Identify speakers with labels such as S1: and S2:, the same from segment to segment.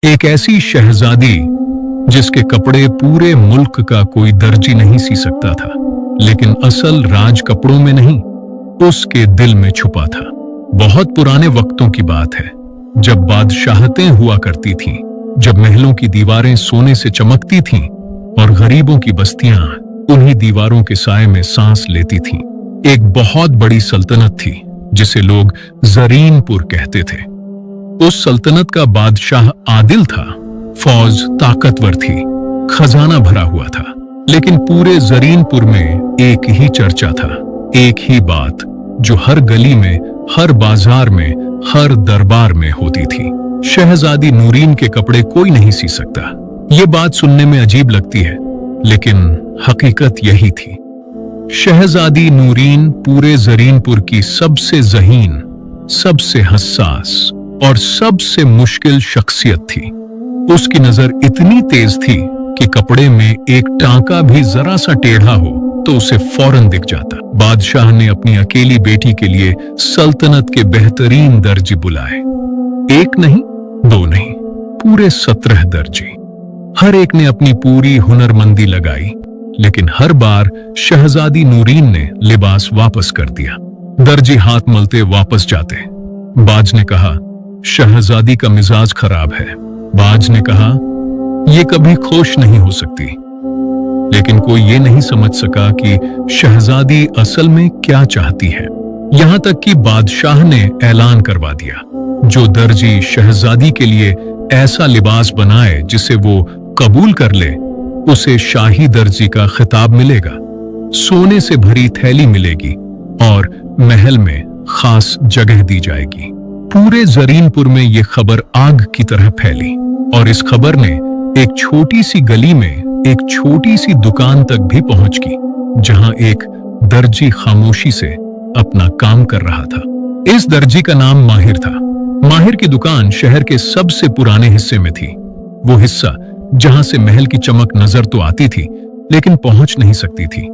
S1: एक ऐसी शहजादी जिसके कपड़े पूरे मुल्क का कोई दर्जी नहीं सी सकता था, लेकिन असल राज कपड़ों में नहीं, उसके दिल में छुपा था। बहुत पुराने वक्तों की बात है, जब बादशाहतें हुआ करती थीं, जब महलों की दीवारें सोने से चमकती थीं और गरीबों की बस्तियां उन्हीं दीवारों के साए में सांस लेती थीं। एक बहुत बड़ी सल्तनत थी जिसे लोग जरीनपुर कहते थे। उस सल्तनत का बादशाह आदिल था, फौज ताकतवर थी, खजाना भरा हुआ था, लेकिन पूरे जरीनपुर में एक ही चर्चा था, एक ही बात जो हर गली में, हर बाजार में, हर दरबार में होती थी। शहजादी नूरीन के कपड़े कोई नहीं सी सकता। ये बात सुनने में अजीब लगती है, लेकिन हकीकत यही थी। शहजादी नूरीन पूरे जरीनपुर की सबसे ज़हीन, सबसे हसास और सबसे मुश्किल शख्सियत थी। उसकी नजर इतनी तेज थी कि कपड़े में एक टांका भी जरा सा टेढ़ा हो तो उसे फौरन दिख जाता। बादशाह ने अपनी अकेली बेटी के लिए सल्तनत के बेहतरीन दर्जी बुलाए। एक नहीं, दो नहीं, पूरे 17 दर्जी। हर एक ने अपनी पूरी हुनरमंदी लगाई, लेकिन हर बार शहजादी नूरीन ने लिबास वापस कर दिया। दर्जी हाथ मलते वापस जाते। बाज ने कहा, शहजादी का मिजाज खराब है। बाज ने कहा, ये कभी खुश नहीं हो सकती। लेकिन कोई ये नहीं समझ सका कि शहजादी असल में क्या चाहती है। यहां तक कि बादशाह ने ऐलान करवा दिया, जो दर्जी शहजादी के लिए ऐसा लिबास बनाए जिसे वो कबूल कर ले, उसे शाही दर्जी का खिताब मिलेगा, सोने से भरी थैली मिलेगी और महल में खास जगह दी जाएगी। पूरे जरीनपुर में ये खबर आग की तरह फैली और इस खबर ने एक छोटी सी गली में एक छोटी सी दुकान तक भी पहुंच की, जहां एक दर्जी खामोशी से अपना काम कर रहा था। इस दर्जी का नाम माहिर था। माहिर की दुकान शहर के सबसे पुराने हिस्से में थी, वो हिस्सा जहां से महल की चमक नजर तो आती थी, लेकिन पहुंच नहीं सकती थी।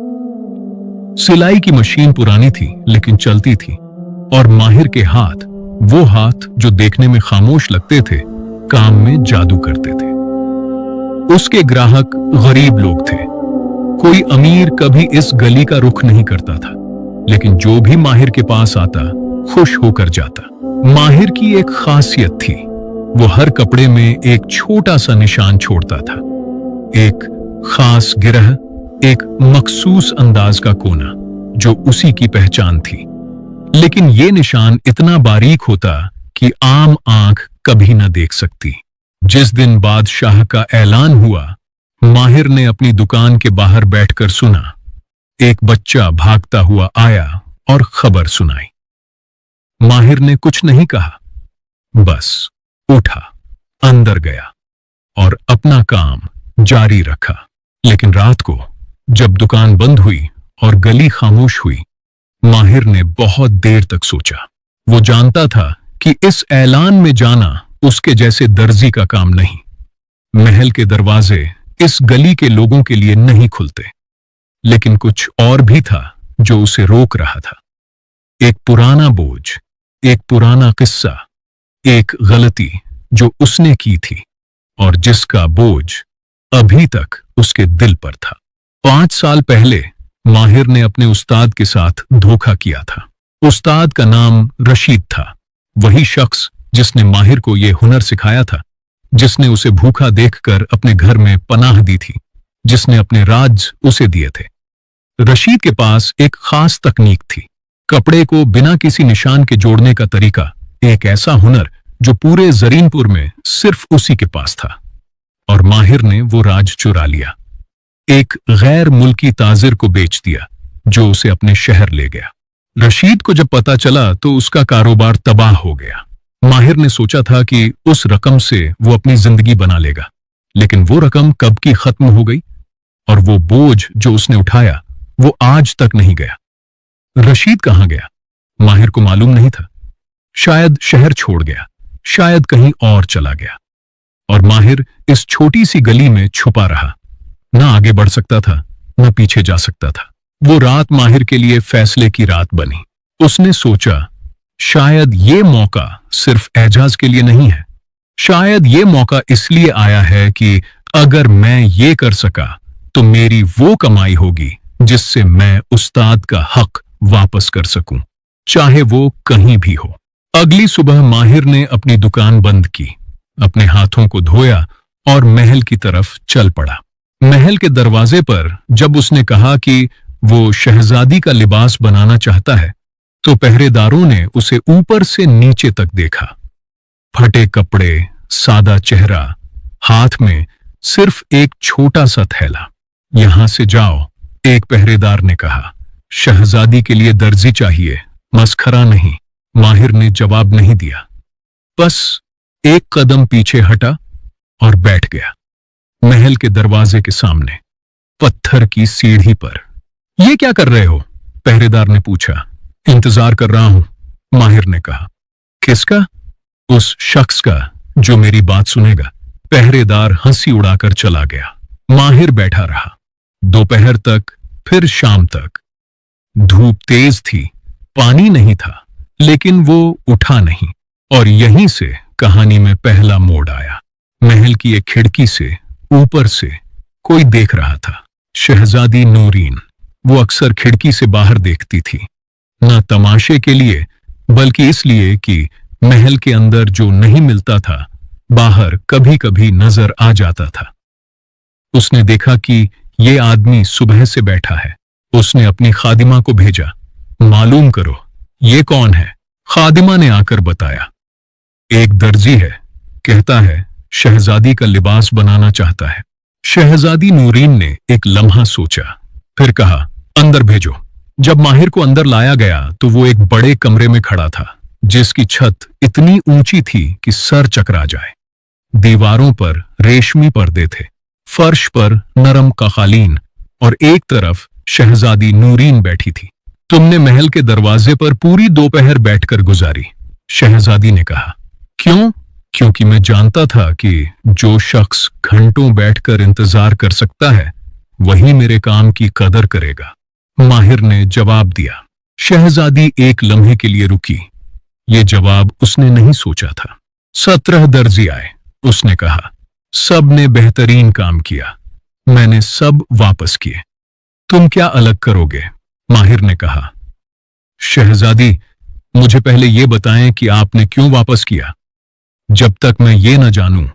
S1: सिलाई की मशीन पुरानी थी, लेकिन चलती थी, और माहिर के हाथ, वो हाथ जो देखने में खामोश लगते थे, काम में जादू करते थे। उसके ग्राहक गरीब लोग थे। कोई अमीर कभी इस गली का रुख नहीं करता था, लेकिन जो भी माहिर के पास आता, खुश होकर जाता। माहिर की एक खासियत थी, वो हर कपड़े में एक छोटा सा निशान छोड़ता था, एक खास गिरह, एक मखसूस अंदाज का कोना, जो उसी की पहचान थी। लेकिन ये निशान इतना बारीक होता कि आम आंख कभी न देख सकती। जिस दिन बादशाह का ऐलान हुआ, माहिर ने अपनी दुकान के बाहर बैठकर सुना। एक बच्चा भागता हुआ आया और खबर सुनाई। माहिर ने कुछ नहीं कहा, बस उठा, अंदर गया और अपना काम जारी रखा। लेकिन रात को जब दुकान बंद हुई और गली खामोश हुई, माहिर ने बहुत देर तक सोचा। वो जानता था कि इस ऐलान में जाना उसके जैसे दर्जी का काम नहीं। महल के दरवाजे इस गली के लोगों के लिए नहीं खुलते, लेकिन कुछ और भी था जो उसे रोक रहा था। एक पुराना बोझ, एक पुराना किस्सा, एक गलती जो उसने की थी और जिसका बोझ अभी तक उसके दिल पर था। 5 साल पहले माहिर ने अपने उस्ताद के साथ धोखा किया था। उस्ताद का नाम रशीद था, वही शख्स जिसने माहिर को यह हुनर सिखाया था, जिसने उसे भूखा देखकर अपने घर में पनाह दी थी, जिसने अपने राज उसे दिए थे। रशीद के पास एक खास तकनीक थी, कपड़े को बिना किसी निशान के जोड़ने का तरीका, एक ऐसा हुनर जो पूरे जरीनपुर में सिर्फ उसी के पास था। और माहिर ने वो राज चुरा लिया, एक गैर मुल्की ताजिर को बेच दिया, जो उसे अपने शहर ले गया। रशीद को जब पता चला तो उसका कारोबार तबाह हो गया। माहिर ने सोचा था कि उस रकम से वो अपनी जिंदगी बना लेगा, लेकिन वो रकम कब की खत्म हो गई और वो बोझ जो उसने उठाया वो आज तक नहीं गया। रशीद कहां गया, माहिर को मालूम नहीं था। शायद शहर छोड़ गया, शायद कहीं और चला गया, और माहिर इस छोटी सी गली में छुपा रहा। न आगे बढ़ सकता था, न पीछे जा सकता था। वो रात माहिर के लिए फैसले की रात बनी। उसने सोचा, शायद ये मौका सिर्फ एजाज के लिए नहीं है, शायद ये मौका इसलिए आया है कि अगर मैं ये कर सका तो मेरी वो कमाई होगी जिससे मैं उस्ताद का हक वापस कर सकूं, चाहे वो कहीं भी हो। अगली सुबह माहिर ने अपनी दुकान बंद की, अपने हाथों को धोया और महल की तरफ चल पड़ा। महल के दरवाजे पर जब उसने कहा कि वो शहजादी का लिबास बनाना चाहता है, तो पहरेदारों ने उसे ऊपर से नीचे तक देखा। फटे कपड़े, सादा चेहरा, हाथ में सिर्फ एक छोटा सा थैला। यहां से जाओ, एक पहरेदार ने कहा। शहजादी के लिए दर्जी चाहिए, मस्खरा नहीं। माहिर ने जवाब नहीं दिया, बस एक कदम पीछे हटा और बैठ गया। महल के दरवाजे के सामने पत्थर की सीढ़ी पर। ये क्या कर रहे हो? पहरेदार ने पूछा। इंतजार कर रहा हूं, माहिर ने कहा। किसका? उस शख्स का जो मेरी बात सुनेगा। पहरेदार हंसी उड़ाकर चला गया। माहिर बैठा रहा, दोपहर तक, फिर शाम तक। धूप तेज थी, पानी नहीं था, लेकिन वो उठा नहीं। और यहीं से कहानी में पहला मोड़ आया। महल की एक खिड़की से ऊपर से कोई देख रहा था। शहजादी नूरीन। वो अक्सर खिड़की से बाहर देखती थी, न तमाशे के लिए बल्कि इसलिए कि महल के अंदर जो नहीं मिलता था बाहर कभी कभी नजर आ जाता था। उसने देखा कि ये आदमी सुबह से बैठा है। उसने अपनी खादिमा को भेजा, मालूम करो ये कौन है। खादिमा ने आकर बताया, एक दर्जी है, कहता है शहजादी का लिबास बनाना चाहता है। शहजादी नूरीन ने एक लम्हा सोचा, फिर कहा, अंदर भेजो। जब माहिर को अंदर लाया गया तो वो एक बड़े कमरे में खड़ा था, जिसकी छत इतनी ऊंची थी कि सर चकरा जाए। दीवारों पर रेशमी पर्दे थे, फर्श पर नरम कालीन, और एक तरफ शहजादी नूरीन बैठी थी। तुमने महल के दरवाजे पर पूरी दोपहर बैठकर गुजारी, शहजादी ने कहा। क्यों? क्योंकि मैं जानता था कि जो शख्स घंटों बैठकर इंतजार कर सकता है वही मेरे काम की कदर करेगा, माहिर ने जवाब दिया। शहजादी एक लम्हे के लिए रुकी। ये जवाब उसने नहीं सोचा था। 17 दर्जी आए, उसने कहा। सब ने बेहतरीन काम किया, मैंने सब वापस किए। तुम क्या अलग करोगे? माहिर ने कहा। शहजादी, मुझे पहले ये बताएं कि आपने क्यों वापस किया। जब तक मैं ये न जानूं,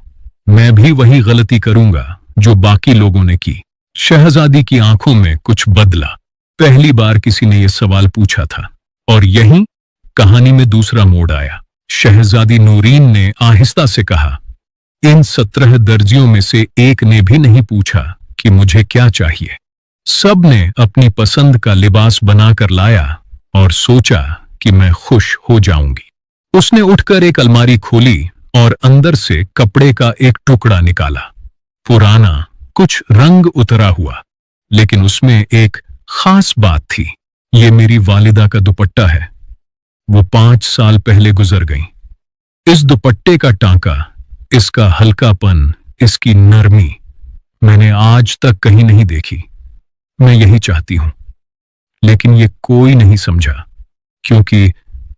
S1: मैं भी वही गलती करूंगा जो बाकी लोगों ने की। शहजादी की आंखों में कुछ बदला। पहली बार किसी ने यह सवाल पूछा था, और यहीं कहानी में दूसरा मोड़ आया। शहजादी नूरीन ने आहिस्ता से कहा, इन 17 दर्जियों में से एक ने भी नहीं पूछा कि मुझे क्या चाहिए। सब ने अपनी पसंद का लिबास बनाकर लाया और सोचा कि मैं खुश हो जाऊंगी। उसने उठकर एक अलमारी खोली और अंदर से कपड़े का एक टुकड़ा निकाला। पुराना, कुछ रंग उतरा हुआ, लेकिन उसमें एक खास बात थी। ये मेरी वालिदा का दुपट्टा है, वो 5 साल पहले गुजर गईं। इस दुपट्टे का टांका, इसका हल्कापन, इसकी नरमी मैंने आज तक कहीं नहीं देखी। मैं यही चाहती हूं, लेकिन ये कोई नहीं समझा, क्योंकि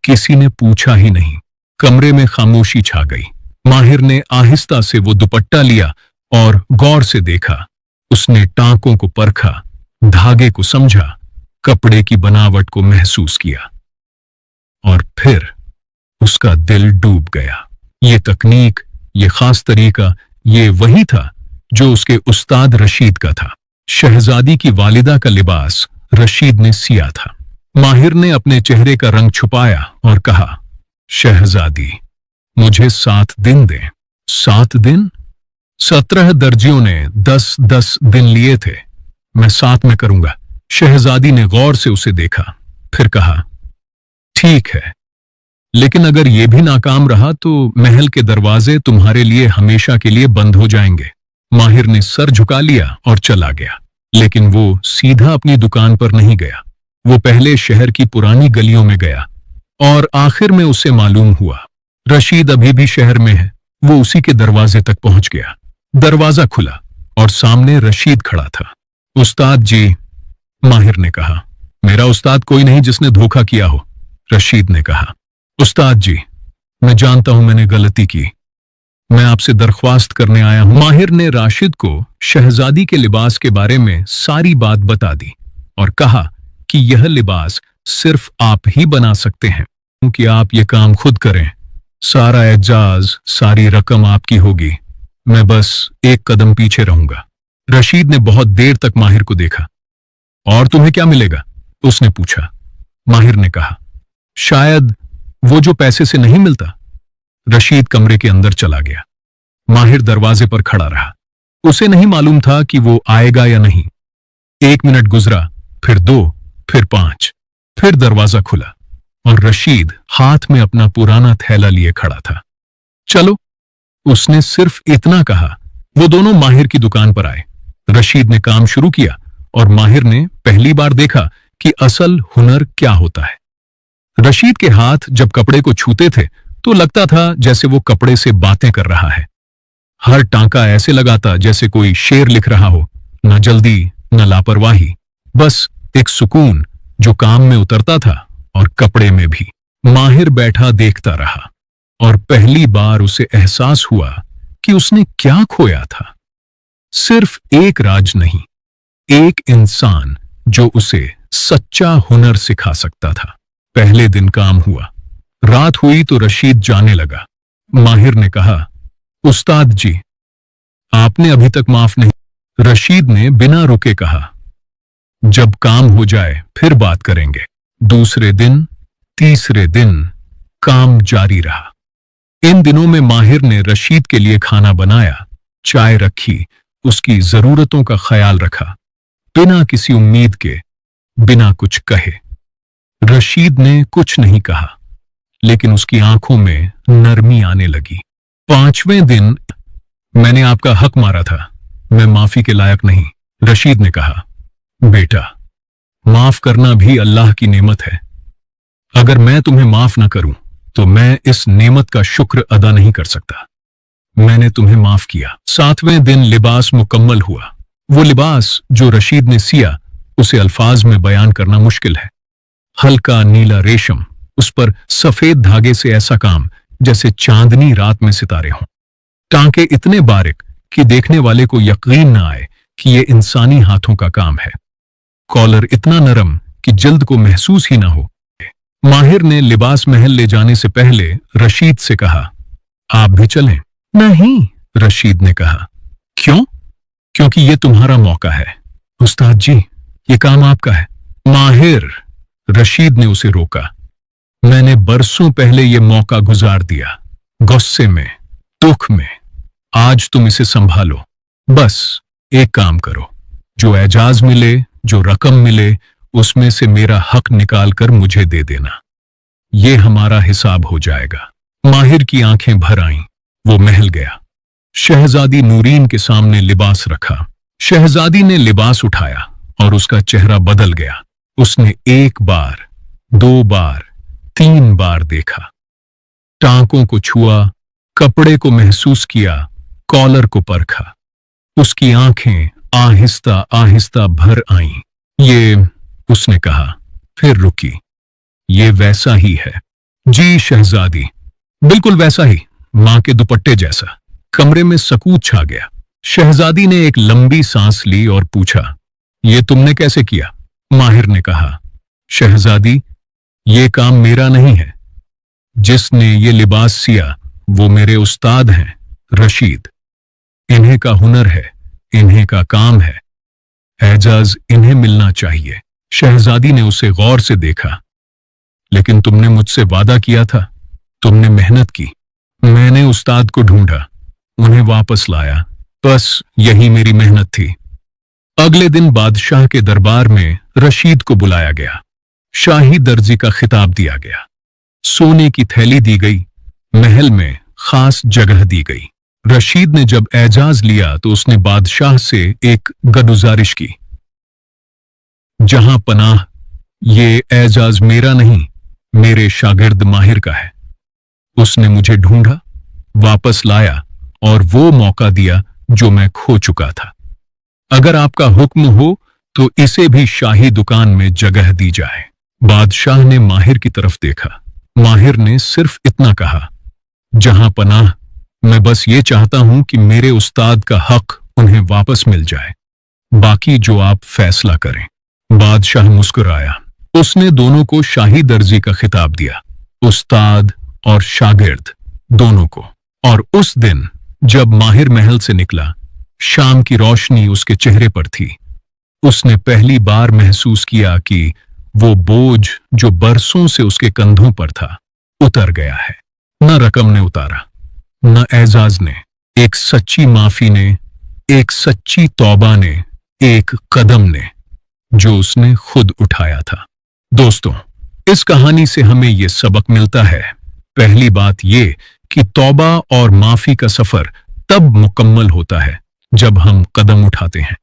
S1: किसी ने पूछा ही नहीं। कमरे में खामोशी छा गई। माहिर ने आहिस्ता से वो दुपट्टा लिया और गौर से देखा। उसने टांकों को परखा, धागे को समझा, कपड़े की बनावट को महसूस किया, और फिर उसका दिल डूब गया। ये तकनीक, ये खास तरीका, ये वही था जो उसके उस्ताद रशीद का था। शहजादी की वालिदा का लिबास रशीद ने सिया था। माहिर ने अपने चेहरे का रंग छुपाया और कहा, शहजादी, मुझे 7 दिन दें। 7 दिन? 17 दर्जियों ने 10-10 दिन लिए थे। मैं 7 में करूंगा। शहजादी ने गौर से उसे देखा, फिर कहा, ठीक है, लेकिन अगर यह भी नाकाम रहा तो महल के दरवाजे तुम्हारे लिए हमेशा के लिए बंद हो जाएंगे। माहिर ने सर झुका लिया और चला गया, लेकिन वो सीधा अपनी दुकान पर नहीं गया। वो पहले शहर की पुरानी गलियों में गया, और आखिर में उसे मालूम हुआ रशीद अभी भी शहर में है। वो उसी के दरवाजे तक पहुंच गया। दरवाजा खुला और सामने रशीद खड़ा था। उस्ताद जी, माहिर ने कहा। मेरा उस्ताद कोई नहीं जिसने धोखा किया हो, रशीद ने कहा। उस्ताद जी, मैं जानता हूं मैंने गलती की। मैं आपसे दरख्वास्त करने आया हूं। माहिर ने राशिद को शहजादी के लिबास के बारे में सारी बात बता दी और कहा कि यह लिबास सिर्फ आप ही बना सकते हैं, क्योंकि आप ये काम खुद करें। सारा एजाज, सारी रकम आपकी होगी, मैं बस एक कदम पीछे रहूंगा। रशीद ने बहुत देर तक माहिर को देखा। और तुम्हें क्या मिलेगा? उसने पूछा। माहिर ने कहा, शायद वो जो पैसे से नहीं मिलता। रशीद कमरे के अंदर चला गया। माहिर दरवाजे पर खड़ा रहा। उसे नहीं मालूम था कि वो आएगा या नहीं। 1 मिनट गुजरा, फिर 2, फिर 5, फिर दरवाजा खुला और रशीद हाथ में अपना पुराना थैला लिए खड़ा था। चलो, उसने सिर्फ इतना कहा। वो दोनों माहिर की दुकान पर आए। रशीद ने काम शुरू किया और माहिर ने पहली बार देखा कि असल हुनर क्या होता है। रशीद के हाथ जब कपड़े को छूते थे तो लगता था जैसे वो कपड़े से बातें कर रहा है। हर टांका ऐसे लगाता जैसे कोई शेर लिख रहा हो, न जल्दी न लापरवाही, बस एक सुकून जो काम में उतरता था और कपड़े में भी। माहिर बैठा देखता रहा और पहली बार उसे एहसास हुआ कि उसने क्या खोया था। सिर्फ एक राज नहीं, एक इंसान जो उसे सच्चा हुनर सिखा सकता था। पहले दिन काम हुआ। रात हुई तो रशीद जाने लगा। माहिर ने कहा, उस्ताद जी, आपने अभी तक माफ नहीं। रशीद ने बिना रुके कहा, जब काम हो जाए फिर बात करेंगे। दूसरे दिन, तीसरे दिन काम जारी रहा। इन दिनों में माहिर ने रशीद के लिए खाना बनाया, चाय रखी, उसकी जरूरतों का ख्याल रखा, बिना किसी उम्मीद के, बिना कुछ कहे। रशीद ने कुछ नहीं कहा, लेकिन उसकी आंखों में नरमी आने लगी। 5वें दिन, मैंने आपका हक मारा था, मैं माफी के लायक नहीं। रशीद ने कहा, बेटा, माफ करना भी अल्लाह की नेमत है। अगर मैं तुम्हें माफ ना करूं तो मैं इस नेमत का शुक्र अदा नहीं कर सकता। मैंने तुम्हें माफ किया। 7वें दिन लिबास मुकम्मल हुआ। वो लिबास जो रशीद ने सिया, उसे अल्फाज में बयान करना मुश्किल है। हल्का नीला रेशम, उस पर सफेद धागे से ऐसा काम जैसे चांदनी रात में सितारे हों। टांके इतने बारीक कि देखने वाले को यकीन न आए कि ये इंसानी हाथों का काम है। कॉलर इतना नरम कि जल्द को महसूस ही ना हो। माहिर ने लिबास महल ले जाने से पहले रशीद से कहा, आप भी चलें। नहीं, रशीद ने कहा। क्यों? क्योंकि ये तुम्हारा मौका है। उस्ताद जी, ये काम आपका है। माहिर, रशीद ने उसे रोका। मैंने बरसों पहले ये मौका गुजार दिया, गुस्से में, दुख में। आज तुम इसे संभालो। बस एक काम करो, जो एजाज मिले, जो रकम मिले, उसमें से मेरा हक निकाल कर मुझे दे देना। ये हमारा हिसाब हो जाएगा। माहिर की आंखें भर आईं। वो महल गया। शहजादी नूरीन के सामने लिबास रखा। शहजादी ने लिबास उठाया और उसका चेहरा बदल गया। उसने 1 बार, 2 बार, 3 बार देखा। टांकों को छुआ, कपड़े को महसूस किया, कॉलर को परखा। उसकी आंखें आहिस्ता आहिस्ता भर आईं। ये, उसने कहा, फिर रुकी। ये वैसा ही है। जी शहजादी, बिल्कुल वैसा ही, मां के दुपट्टे जैसा। कमरे में सकूत छा गया। शहजादी ने एक लंबी सांस ली और पूछा, ये तुमने कैसे किया? माहिर ने कहा, शहजादी, ये काम मेरा नहीं है। जिसने ये लिबास सिया वो मेरे उस्ताद हैं, रशीद। इन्हीं का हुनर है, इन्हीं का काम है। एजाज इन्हें मिलना चाहिए। शहजादी ने उसे गौर से देखा। लेकिन तुमने मुझसे वादा किया था, तुमने मेहनत की। मैंने उस्ताद को ढूंढा, उन्हें वापस लाया, बस यही मेरी मेहनत थी। अगले दिन बादशाह के दरबार में रशीद को बुलाया गया। शाही दर्जी का खिताब दिया गया। सोने की थैली दी गई। महल में खास जगह दी गई। रशीद ने जब एजाज लिया तो उसने बादशाह से एक गुजारिश की, जहां पनाह, ये एजाज मेरा नहीं, मेरे शागिर्द माहिर का है। उसने मुझे ढूंढा, वापस लाया और वो मौका दिया जो मैं खो चुका था। अगर आपका हुक्म हो तो इसे भी शाही दुकान में जगह दी जाए। बादशाह ने माहिर की तरफ देखा। माहिर ने सिर्फ इतना कहा, जहां पनाह, मैं बस ये चाहता हूं कि मेरे उस्ताद का हक उन्हें वापस मिल जाए, बाकी जो आप फैसला करें। बादशाह मुस्कुराया। उसने दोनों को शाही दर्जी का खिताब दिया, उस्ताद और शागिर्द दोनों को। और उस दिन जब माहिर महल से निकला, शाम की रोशनी उसके चेहरे पर थी। उसने पहली बार महसूस किया कि वो बोझ जो बरसों से उसके कंधों पर था उतर गया है। न रकम ने उतारा, न एजाज ने, एक सच्ची माफी ने, एक सच्ची तौबा ने, एक कदम ने जो उसने खुद उठाया था। दोस्तों, इस कहानी से हमें यह सबक मिलता है। पहली बात यह कि तौबा और माफी का सफर तब मुकम्मल होता है जब हम कदम उठाते हैं।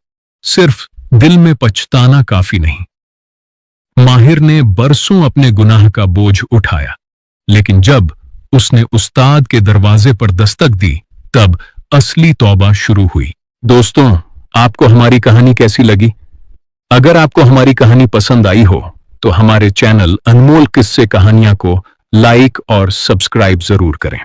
S1: सिर्फ दिल में पछताना काफी नहीं। माहिर ने बरसों अपने गुनाह का बोझ उठाया, लेकिन जब उसने उस्ताद के दरवाजे पर दस्तक दी, तब असली तौबा शुरू हुई। दोस्तों, आपको हमारी कहानी कैसी लगी? अगर आपको हमारी कहानी पसंद आई हो तो हमारे चैनल अनमोल किस्से कहानियां को लाइक और सब्सक्राइब जरूर करें।